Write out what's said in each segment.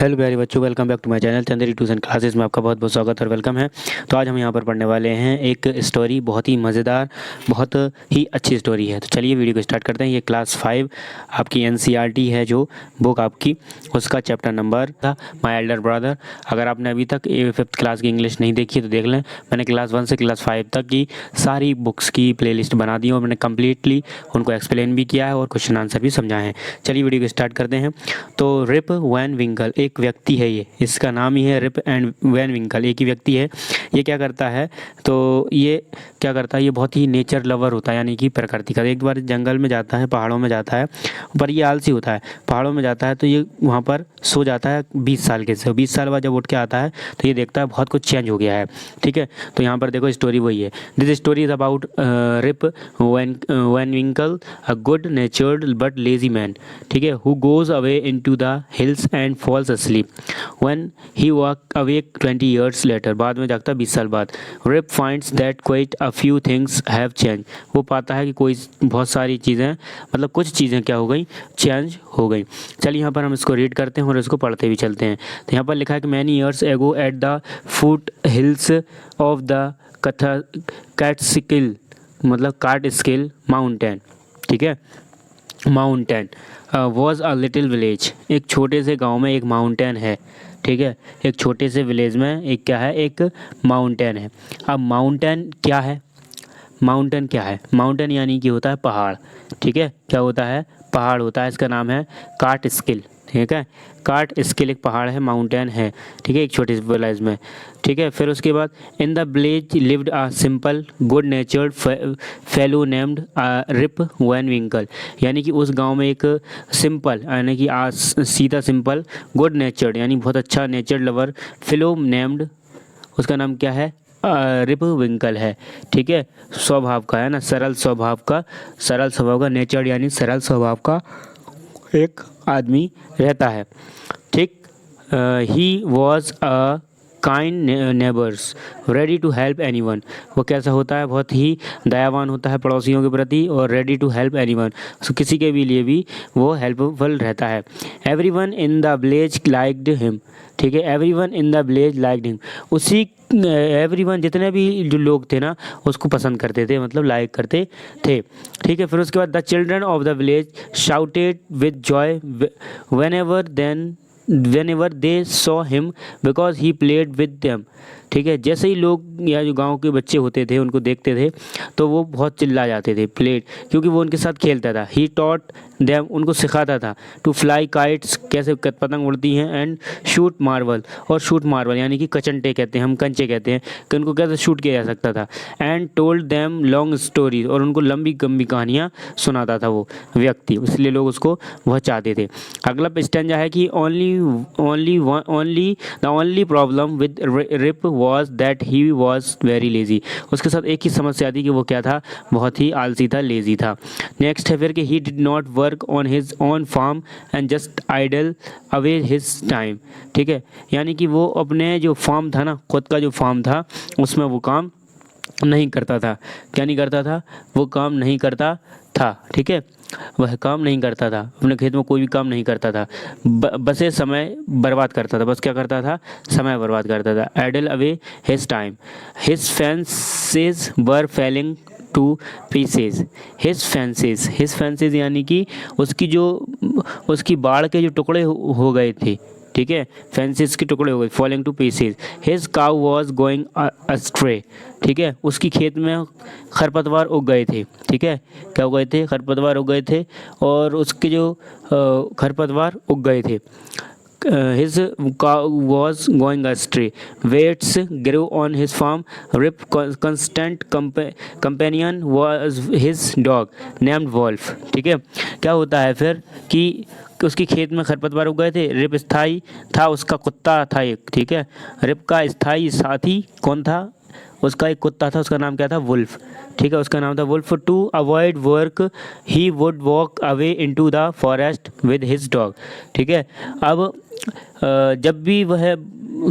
Hello प्यारे बच्चों, welcome back to my channel Chanderi tuition classes में आपका बहुत बहुत स्वागत और वेलकम है। तो आज हम यहाँ पर पढ़ने वाले हैं एक स्टोरी, बहुत ही मज़ेदार, बहुत ही अच्छी स्टोरी है। तो चलिए वीडियो को स्टार्ट करते हैं। ये क्लास 5 आपकी एनसीईआरटी है जो बुक आपकी, उसका चैप्टर नंबर था माय एल्डर ब्रदर। अगर आपने अभी तक 5th क्लास की इंग्लिश नहीं देखी तो देख लें। मैंने क्लास 1 से क्लास 5 तक की सारी बुक्स की प्ले लिस्ट बना दी और मैंने कम्प्लीटली उनको एक्सप्लेन भी किया है और क्वेश्चन आंसर भी समझाए हैं। चलिए वीडियो को स्टार्ट करते हैं। तो रिप वैन विंकल एक व्यक्ति है, ये इसका नाम ही है रिप एंड वैन विंकल, एक ही व्यक्ति है। ये क्या करता है, तो ये क्या करता है, ये बहुत ही नेचर लवर होता है, यानी कि प्रकृति का। एक बार जंगल में जाता है, पहाड़ों में जाता है, पर ये आलसी होता है। पहाड़ों में जाता है तो ये वहाँ पर सो जाता है 20 साल के से। 20 साल बाद जब उठ के आता है तो ये देखता है बहुत कुछ चेंज हो गया है। ठीक है, तो यहाँ पर देखो स्टोरी वही है। This story is about Rip Van Winkle, a good natured but lazy man. ठीक है, who goes away into the hills and falls asleep when he woke awake 20 years later। बाद में जागता 20 साल बाद। Rip finds that quite a few things have changed। वो पाता है कि कोई बहुत सारी चीज़ें, मतलब कुछ चीज़ें क्या हो गई, चेंज हो गई। चलिए यहाँ पर हम इसको रीड करते हैं और इसको पढ़ते भी चलते हैं। तो यहाँ पर लिखा है कि many years ago at the foot hills of the Catskill, मतलब कार्टस्किल माउंटेन। ठीक है, mountain was a little village. एक छोटे से गांव में एक माउंटेन है। ठीक है, एक छोटे से विलेज में एक क्या है, एक माउंटेन है। अब माउंटेन क्या है, माउंटेन क्या है, माउंटेन यानी कि होता है पहाड़। ठीक है, क्या होता है, पहाड़ होता है। इसका नाम है काट स्किल। ठीक है, काट स्किल एक पहाड़ है, माउंटेन है। ठीक है, एक छोटे से विलेज में। ठीक है, फिर उसके बाद in the village lived a simple good natured fellow named Rip Van Winkle. यानी कि उस गांव में एक सिंपल, यानी कि सीधा सिंपल, गुड नेचर्ड यानी बहुत अच्छा नेचर लवर, फेलो नेम्ड, उसका नाम क्या है, रिप विंकल है। ठीक है, स्वभाव का है ना, सरल स्वभाव का, सरल स्वभाव का, नेचर यानी सरल स्वभाव का एक आदमी रहता है। ठीक, he was a kind neighbours ready to help anyone. वो कैसा होता है, बहुत ही दयावान होता है पड़ोसियों के प्रति, और रेडी टू हेल्प एनीवन, किसी के भी लिए भी वो हेल्पफुल रहता है। Everyone in the village liked him. ठीक है, everyone in the village liked him, उसी एवरीवन जितने भी जो लोग थे ना उसको पसंद करते थे, मतलब लाइक करते थे। ठीक है, फिर उसके बाद the children of the village shouted with Joy whenever they saw him because he played with them। ठीक है, जैसे ही लोग या जो गांव के बच्चे होते थे उनको देखते थे तो वो बहुत चिल्ला जाते थे, प्लेड, क्योंकि वो उनके साथ खेलता था। ही टॉट देम, उनको सिखाता था, टू फ्लाई काइट्स, कैसे पतंग उड़ती हैं, एंड शूट मार्बल, और शूट मार्बल यानी कि कचंटे कहते हैं हम, कंचे कहते हैं, कि उनको कैसे शूट किया जा सकता था। And told them long stories, और उनको लंबी लंबी कहानियाँ सुनाता था वो व्यक्ति, इसलिए लोग उसको बहुत चाहते थे। अगला स्टैंजा है कि the only problem with Rip was that he was very lazy. उसके साथ एक ही समस्या थी कि वो क्या था, बहुत ही आलसी था, लेजी था। नेक्स्ट है फिर कि he did not work on his own farm and just idle away his time. ठीक है, यानी कि वो अपने जो फार्म था ना, खुद का जो फार्म था, उसमें वो काम नहीं करता था। क्या नहीं करता था, वो काम नहीं करता था। ठीक है, वह काम नहीं करता था, अपने खेत में कोई भी काम नहीं करता था, बस ये समय बर्बाद करता था। बस क्या करता था, समय बर्बाद करता था। Idle away his time, his fences were falling to pieces. His fences यानी कि उसकी बाढ़ के जो टुकड़े हो गए थे। ठीक है, फैंसेस के टुकड़े हो गए, falling to pieces. His cow was going astray. ठीक है, उसकी खेत में खरपतवार उग गए थे। ठीक है, क्या हो गए थे, खरपतवार उग गए थे, और उसके जो खरपतवार उग गए थे। His cow was going astray. Weeds grew on his farm. Rip constant companion was his dog named Wolf। ठीक है, क्या होता है फिर कि उसकी खेत में खरपतवार उग गए थे। रिप स्थाई था, उसका कुत्ता था एक। ठीक है, रिप का स्थाई साथी कौन था, उसका एक कुत्ता था, उसका नाम क्या था, वुल्फ। ठीक है, उसका नाम था Wolf. To avoid work he would walk away into the forest with his dog. ठीक है, अब जब भी वह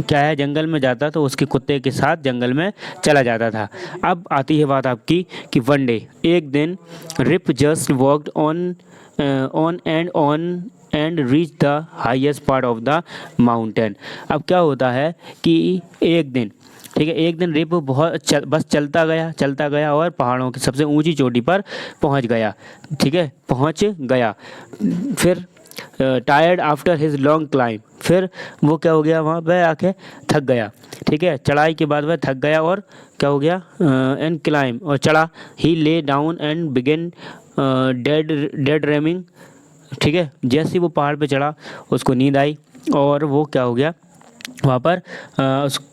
क्या है जंगल में जाता तो उसके कुत्ते के साथ जंगल में चला जाता था। अब आती है बात आपकी कि वन डे, एक दिन, Rip just walked on and on and reach the highest part of the mountain. अब क्या होता है कि एक दिन, ठीक है, एक दिन रिप बस चलता गया और पहाड़ों की सबसे ऊंची चोटी पर पहुंच गया, ठीक है, पहुंच गया। फिर tired after his long climb, फिर वो क्या हो गया, वहाँ पे आके थक गया, ठीक है, चढ़ाई के बाद वह थक गया और क्या हो गया, एंड क्लाइंब, और चढ़ा। He lay down and begin dead dreaming, ठीक है, जैसे ही वो पहाड़ पे चढ़ा उसको नींद आई और वो क्या हो गया, वहाँ पर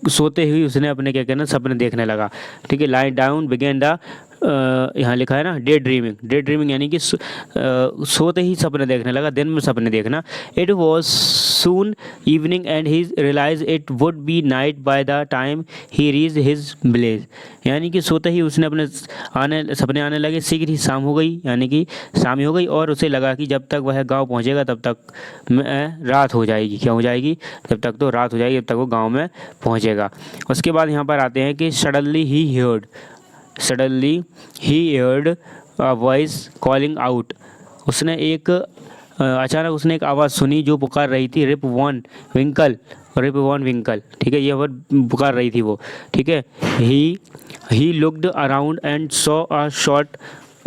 सोते हुए उसने अपने क्या कहना सपने देखने लगा, ठीक है। लाई डाउन बिगेन द, यहाँ लिखा है ना डे ड्रीमिंग यानी कि सोते ही सपने देखने लगा, दिन में सपने देखना। It was soon evening and he realise it would be night by the time he reach his village, यानी कि सोते ही उसने अपने सपने आने लगे, शीघ्र ही शाम हो गई, यानी कि शाम ही हो गई और उसे लगा कि जब तक वह गांव पहुंचेगा तब तक रात हो जाएगी, क्या हो जाएगी, जब तक तो रात हो जाएगी, जब तक वो गांव में पहुंचेगा। उसके बाद यहाँ पर आते हैं कि suddenly he heard a voice calling out, उसने अचानक उसने एक आवाज़ सुनी जो पुकार रही थी, रिप वॉन विंकल, ठीक है, ये वर्ड पुकार रही थी वो, ठीक है। He looked around and saw a short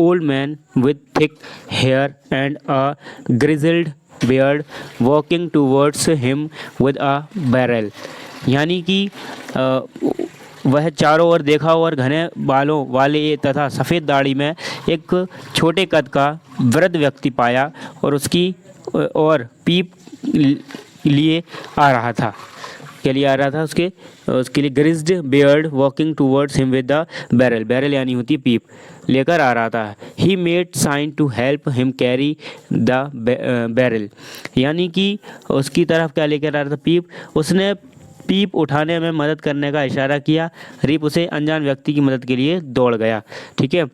old man with thick hair and a grizzled beard walking towards him with a barrel, यानी कि वह चारों ओर देखा और घने बालों वाले तथा सफ़ेद दाढ़ी में एक छोटे कद का वृद्ध व्यक्ति पाया और उसकी और पीप लिए आ रहा था, के लिए आ रहा था, उसके लिए grizzled beard walking towards him with the barrel यानी होती पीप लेकर आ रहा था। He made sign to help him carry the barrel, यानी कि उसकी तरफ क्या लेकर आ रहा था, पीप, उसने पीप उठाने में मदद करने का इशारा किया। रिप उसे अनजान व्यक्ति की मदद के लिए दौड़ गया, ठीक है।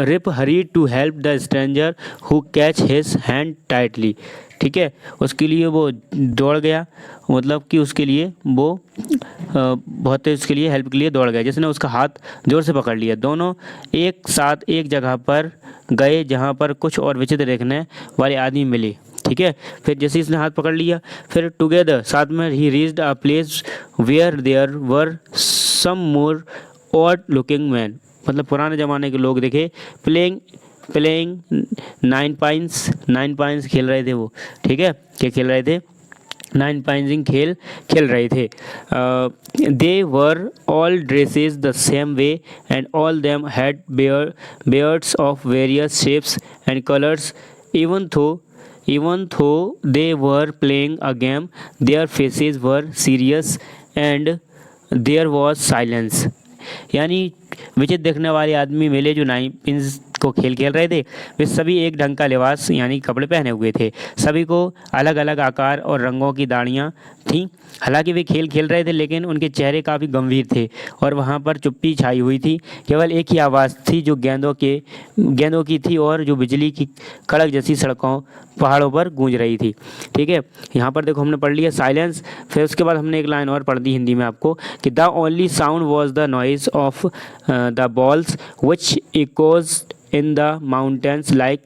Rip hurried to help the stranger who catch his hand tightly, ठीक है, उसके लिए वो दौड़ गया, मतलब कि उसके लिए वो बहुत उसके लिए हेल्प के लिए दौड़ गया, जिसने उसका हाथ जोर से पकड़ लिया। दोनों एक साथ एक जगह पर गए जहाँ पर कुछ और विचित्र देखने वाले आदमी मिले, ठीक है। फिर जैसे इसने हाथ पकड़ लिया, फिर टुगेदर साथ में he reached a place where there were some more odd looking man, मतलब पुराने ज़माने के लोग देखे, प्लेइंग नाइन पाइंस खेल रहे थे वो, ठीक है, क्या खेल रहे थे, नाइन पाइंसिंग खेल रहे थे। They were all dresses the same way and all them had beards of various shapes and colours, even though they were playing a game, their faces were serious and there was silence, यानी विचित्र देखने वाले आदमी मिले जो nine pins को खेल रहे थे। वे सभी एक ढंग का लिबास यानी कपड़े पहने हुए थे, सभी को अलग अलग आकार और रंगों की दाढ़ियाँ थीं। हालांकि वे खेल रहे थे लेकिन उनके चेहरे काफ़ी गंभीर थे और वहाँ पर चुप्पी छाई हुई थी। केवल एक ही आवाज़ थी जो गेंदों की थी और जो बिजली की कड़क जैसी सड़कों पहाड़ों पर गूंज रही थी, ठीक है। यहाँ पर देखो हमने पढ़ लिया साइलेंस, फिर उसके बाद हमने एक लाइन और पढ़ दी हिंदी में आपको कि the only sound was the noise of the balls which echoes in the mountains like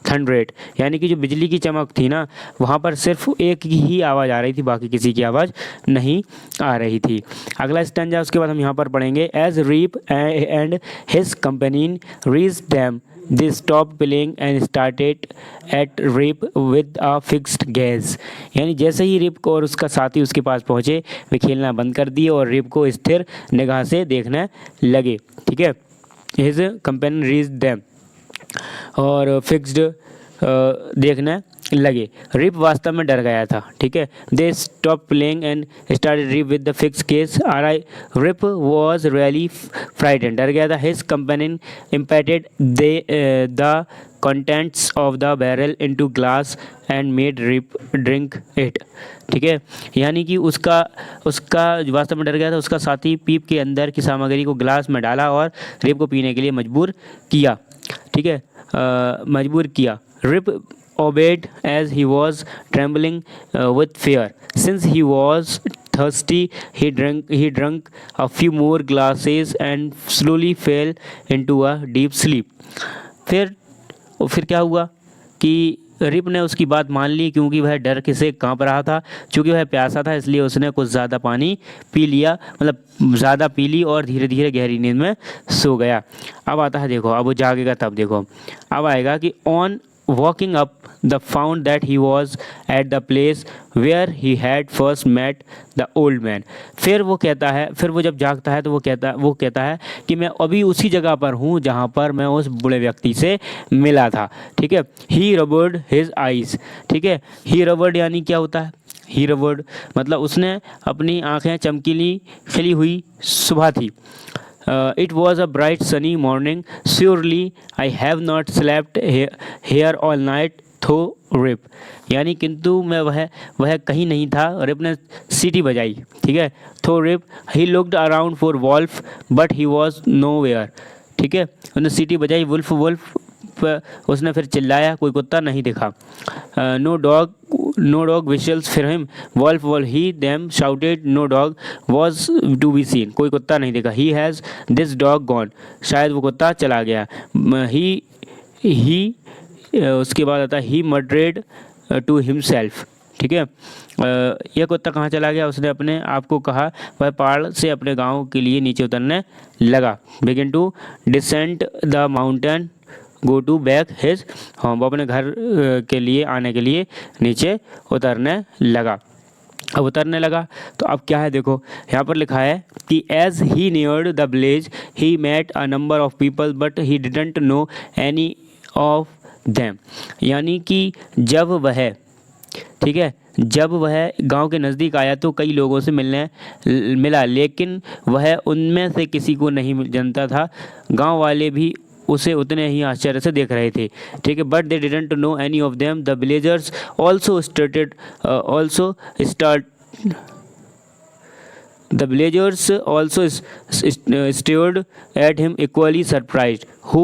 thunder, यानी कि जो बिजली की चमक थी ना वहाँ पर सिर्फ एक ही आवाज़ आ रही थी, बाकी किसी की आवाज़ नहीं आ रही थी। अगला स्टैंजा उसके बाद हम यहाँ पर पढ़ेंगे as Rip and his companion reach them they stop playing and started at Rip with a fixed gaze, यानी जैसे ही रिप को और उसका साथी उसके पास पहुँचे वे खेलना बंद कर दिए और रिप को स्थिर निगाह से देखने लगे, ठीक है। हिज कंपेनियन रीच दैम और फिक्स्ड देखने लगे। रिप वास्तव में डर गया था, ठीक है। They stop playing and started Rip with the fixed gaze. Rip was really frightened, डर गया था। His companion impacted the contents of the barrel into glass and made Rip drink it, ठीक है, यानी कि उसका वास्तव में डर गया था, उसका साथी पीप के अंदर की सामग्री को ग्लास में डाला और रिप को पीने के लिए मजबूर किया, ठीक है, मजबूर किया। Rip obeyed as he was trembling with fear. Since he was thirsty, he drank a few more glasses and slowly fell into a deep sleep. फिर क्या हुआ कि रिप ने उसकी बात मान ली क्योंकि वह डर से कांप रहा था। चूँकि वह प्यासा था इसलिए उसने कुछ ज़्यादा पानी पी लिया, मतलब ज़्यादा पी ली और धीरे धीरे गहरी नींद में सो गया। अब आता है देखो, अब वो जागेगा तब देखो, अब आएगा कि on walking up the found that he was at the place where he had first met the old man. फिर वो कहता है, फिर वो जब जागता है तो वो कहता है कि मैं अभी उसी जगह पर हूँ जहाँ पर मैं उस बूढ़े व्यक्ति से मिला था। ठीक है, ही रबर्ड हिज आइज। ठीक है, ही रबर्ड यानी क्या होता है, ही रबर्ड मतलब उसने अपनी आँखें, चमकीली खिली हुई सुबह थी। It was a bright sunny morning. Surely I have not slept here all night. थो रिप यानी किंतु मैं वह कहीं नहीं था। रिप ने सीटी बजाई। ठीक है, though Rip he looked around for Wolf but he was nowhere. ठीक है, उसने सीटी बजाई, वुल्फ वुल्फ उसने फिर चिल्लाया, कोई कुत्ता नहीं दिखा। नो डॉग विशल्स फिर him Wolf Wolf he them shouted no dog was to be seen. कोई कुत्ता नहीं दिखा। He has this dog gone, शायद वो कुत्ता चला गया। ही उसके बाद आता है ही मड्रेड टू हिमसेल्फ। ठीक है, यह कुत्ता कहाँ चला गया, उसने अपने आप को कहा। वह पहाड़ से अपने गांव के लिए नीचे उतरने लगा। Begin to descend the mountain go to back his home. वो अपने घर के लिए आने के लिए नीचे उतरने लगा। अब उतरने लगा तो अब क्या है देखो, यहाँ पर लिखा है कि as he neared the village he met a number of people but he didn't know any of them. यानी कि जब वह, ठीक है, जब वह गांव के नज़दीक आया तो कई लोगों से मिला, लेकिन वह उनमें से किसी को नहीं जानता था। गांव वाले भी उसे उतने ही आश्चर्य से देख रहे थे। ठीक है, but they didn't know any of them. The villagers also stared at him equally surprised. Who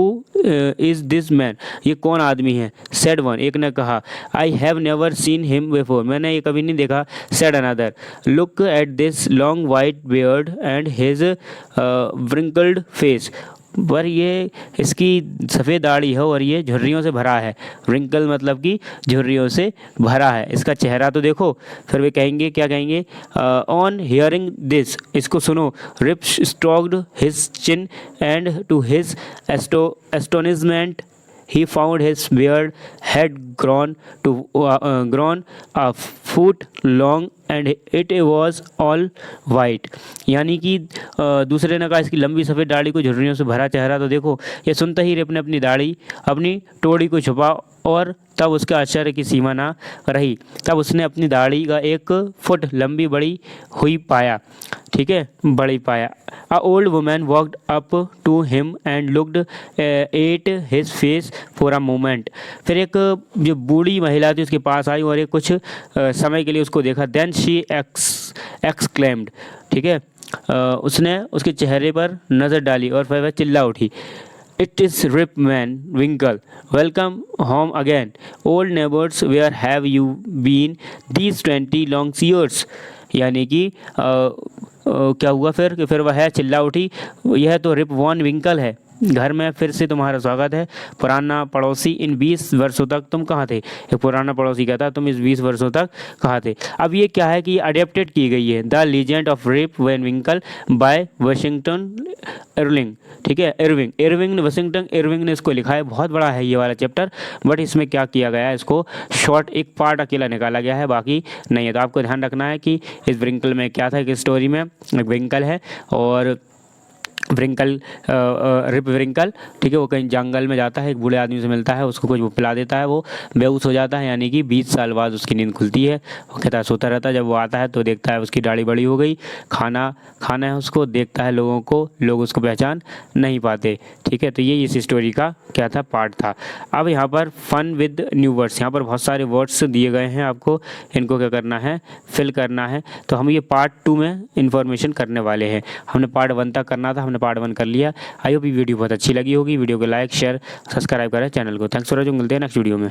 is this man? ये कौन आदमी है? Said one, एक ने कहा। I have never seen him before, मैंने ये कभी नहीं देखा। Said another, look at this long white beard and his wrinkled face. पर ये इसकी सफ़ेद दाढ़ी है और ये झुर्रियों से भरा है। रिंकल मतलब कि झुर्रियों से भरा है। इसका चेहरा तो देखो। फिर वे कहेंगे, क्या कहेंगे, ऑन हियरिंग दिस, इसको सुनो। Rip stroked his chin and to his astonishment he found his beard had grown a foot long and it was all white. यानी कि दूसरे ने कहा इसकी लंबी सफ़ेद दाढ़ी को झुर्रियों से भरा चेहरा तो देखो। ये सुनते ही रिप ने अपनी दाढ़ी, अपनी टोड़ी को छुपा और तब उसके आश्चर्य की सीमा ना रही। तब उसने अपनी दाढ़ी का 1 फुट लंबी बड़ी हुई पाया। ठीक है, बड़ी पाया। A old woman walked up to him and looked at his face for a moment. फिर एक जो बूढ़ी महिला थी उसके पास आई और एक कुछ समय के लिए उसको देखा। Then she exclaimed. ठीक है, उसने उसके चेहरे पर नज़र डाली और फिर वह चिल्ला उठी, It is Rip Man Winkle. Welcome home again. Old neighbors, where have you been these 20 long years? यानी कि क्या हुआ फिर कि फिर वह चिल्ला उठी, यह तो रिप वॉन विंकल है, घर में फिर से तुम्हारा स्वागत है। पुराना पड़ोसी, इन 20 वर्षों तक तुम कहाँ थे? एक पुराना पड़ोसी कहता तुम इस 20 वर्षों तक कहाँ थे? अब ये क्या है कि अडेप्टेड की गई है, the legend of Rip Van Winkle by Washington Irving. ठीक है, वाशिंगटन इरविंग ने इसको लिखा है। बहुत बड़ा है ये वाला चैप्टर, बट इसमें क्या किया गया है, इसको शॉर्ट एक पार्ट अकेला निकाला गया है, बाकी नहीं है। तो आपको ध्यान रखना है कि इस विंकल में क्या था, एक स्टोरी में एक विंकल है और रिप विंकल, ठीक है, वो कहीं जंगल में जाता है, एक बूढ़े आदमी से मिलता है, उसको कुछ वो पिला देता है, वो बेहोश हो जाता है, यानी कि 20 साल बाद उसकी नींद खुलती है। वो कहता है सोता रहता है। जब वो आता है तो देखता है उसकी दाढ़ी बड़ी हो गई, खाना है उसको, देखता है लोगों को, लोग उसको पहचान नहीं पाते। ठीक है, तो ये इस स्टोरी का क्या था, पार्ट था। अब यहाँ पर फन विद न्यू वर्ड्स, यहाँ पर बहुत सारे वर्ड्स दिए गए हैं, आपको इनको क्या करना है, फिल करना है। तो हम ये पार्ट 2 में इन्फॉर्मेशन करने वाले हैं। हमने पार्ट 1 तक करना था, हमने पार्ट 1 कर लिया। आई होप ये वीडियो बहुत अच्छी लगी होगी। वीडियो को लाइक शेयर सब्सक्राइब करें चैनल को। थैंक्स फॉर वॉचिंग, मिलते हैं नेक्स्ट वीडियो में।